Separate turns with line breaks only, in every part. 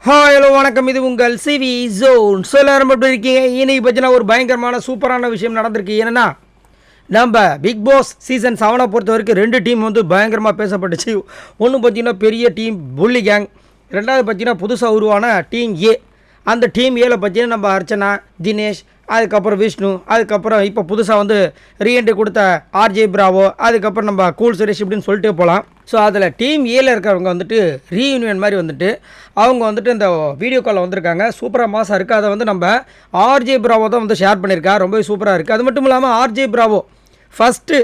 Hi hello வணக்கம். இது உங்கள் சிவி ஜோன். ஸோ எல்லாரும் எப்படி இருக்கீங்க? இன்னைக்கு பார்த்தீங்கன்னா ஒரு பயங்கரமான சூப்பரான விஷயம் நடந்திருக்கு. என்னென்னா நம்ம பிக் பாஸ் சீசன் 7 பொறுத்த வரைக்கும் 2 டீம் வந்து பயங்கரமாக பேசப்பட்டுச்சு. ஒன்று பார்த்தீங்கன்னா பெரிய டீம் புள்ளி கேங், ரெண்டாவது பார்த்தீங்கன்னா புதுசாக உருவான டீம் ஏ. அந்த டீம் ஏல பார்த்தீங்கன்னா நம்ம அர்ச்சனா, தினேஷ், அதுக்கப்புறம் விஷ்ணு, அதுக்கப்புறம் இப்போ புதுசாக வந்து ரீஎன்ட்ரி கொடுத்த ஆர்ஜே பிராவோ, அதுக்கப்புறம் நம்ம கூல் சுரேஷ் இப்படின்னு சொல்லிட்டே போகலாம். ஸோ அதில் டீம் ஏல இருக்கிறவங்க வந்துட்டு ரீயூனியன் மாதிரி வந்துட்டு அவங்க வந்துட்டு இந்த வீடியோ காலில் வந்திருக்காங்க. சூப்பராக மாதம் இருக்குது. அதை வந்து நம்ம ஆர்ஜே பிராவோ தான் வந்து ஷேர் பண்ணியிருக்கா. ரொம்பவே சூப்பராக இருக்குது. அது மட்டும் இல்லாமல் ஆர்ஜே பிராவோ ஃபஸ்ட்டு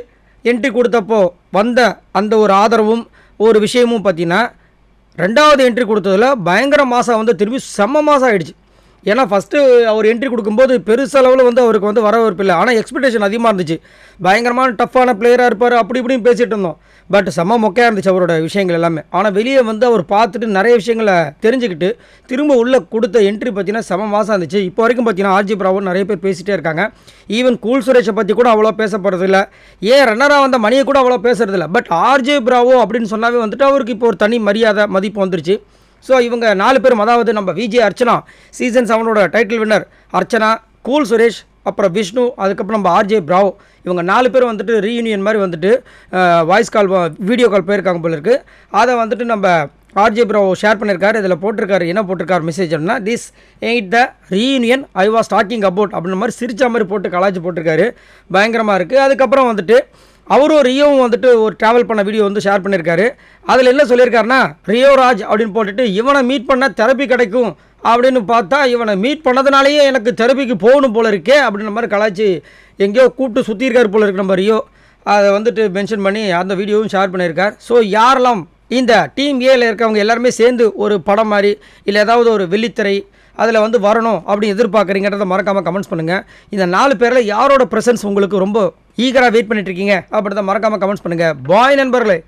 என்ட்ரி கொடுத்தப்போ வந்த அந்த ஒரு ஆதரவும் ஒரு விஷயமும் பார்த்திங்கன்னா ரெண்டாவது என்ட்ரி கொடுத்ததில் பயங்கர மாதம் வந்து திரும்பி செம்ம மாதம் ஆகிடுச்சு. ஏன்னா ஃபஸ்ட்டு அவர் என்ட்ரி கொடுக்கும்போது பெருசளவில் வந்து அவருக்கு வந்து வரவேற்பு இல்லை. ஆனால் எக்ஸ்பெக்டேஷன் அதிகமாக இருந்துச்சு. பயங்கரமான டஃப்பான பிளேயராக இருப்பார் அப்படி இப்படின்னு பேசிகிட்டு இருந்தோம். பட் செம்ம மொக்கையாக இருந்துச்சு அவரோட விஷயங்கள் எல்லாமே. ஆனால் வெளியே வந்து அவர் பார்த்துட்டு நிறைய விஷயங்களை தெரிஞ்சுக்கிட்டு திரும்ப உள்ளே கொடுத்த என்ட்ரி பார்த்தீங்கன்னா செம்ம மாதம் இருந்துச்சு. இப்போ வரைக்கும் பார்த்தீங்கன்னா ஆர்ஜி பிராவோ நிறைய பேர் பேசிகிட்டே இருக்காங்க. ஈவன் கூல் சுரேஷை பற்றி கூட அவ்வளோ பேசப்படுறது இல்லை. ஏன் ரன்னராக வந்த மணியை கூட அவ்வளோ பேசுறது இல்லை. பட் ஆர்ஜே பிராவோ அப்படின்னு சொன்னாவே வந்துட்டு அவருக்கு இப்போ ஒரு தனி மரியாதை மதிப்பு வந்துருச்சு. ஸோ இவங்க 4 பேரும், அதாவது நம்ம VJ Archana, season 7 title winner Archana, Cool Suresh, அப்புறம் விஷ்ணு, அதுக்கப்புறம் நம்ம ஆர்ஜே பிராவோ, இவங்க 4 பேரும் வந்துட்டு ரீயூனியன் மாதிரி வந்துட்டு வாய்ஸ் கால் வீடியோ கால் போயிருக்காங்க போல இருக்குது. அதை வந்துட்டு நம்ம ஆர்ஜே பிராவோ ஷேர் பண்ணியிருக்காரு. இதில் போட்டிருக்காரு, என்ன போட்டிருக்காரு மெசேஜ் அப்படின்னா, this eight the reunion I was talking about அப்படின்ற மாதிரி சிரிச்ச மாதிரி போட்டு கலாச்சி போட்டிருக்காரு. பயங்கரமாக இருக்குது. அதுக்கப்புறம் வந்துட்டு அவரும் ரியோவும் வந்துட்டு ஒரு ட்ராவல் பண்ண வீடியோ வந்து ஷேர் பண்ணியிருக்காரு. அதில் என்ன சொல்லியிருக்காருன்னா, ரியோ ராஜ் அப்படின்னு போட்டுட்டு இவனை மீட் பண்ண தெரப்பி கிடைக்கும் அப்படின்னு பார்த்தா இவனை மீட் பண்ணதுனாலேயே எனக்கு தெரப்பிக்கு போகணும் போல இருக்கே அப்படின்ற மாதிரி கலாச்சி எங்கேயோ கூப்பிட்டு சுற்றியிருக்காரு போல இருக்கு நம்ம ரியோ. அதை வந்துட்டு மென்ஷன் பண்ணி அந்த வீடியோவும் ஷேர் பண்ணியிருக்கார். ஸோ யாரெல்லாம் இந்த டீம் ஏல இருக்கவங்க எல்லாருமே சேர்ந்து ஒரு படம் மாதிரி இல்லை ஏதாவது ஒரு வெள்ளித்திரை அதில் வந்து வரணும் அப்படின்னு எதிர்பார்க்குறீங்கன்றதை மறக்காமல் கமெண்ட்ஸ் பண்ணுங்கள். இந்த 4 பேரில் யாரோட ப்ரெசன்ஸ் உங்களுக்கு ரொம்ப ஈகராக வெயிட் பண்ணிட்டு இருக்கீங்க அப்படி தான் மறக்காமல் கமெண்ட்ஸ் பண்ணுங்கள். பாய் நண்பர்களே.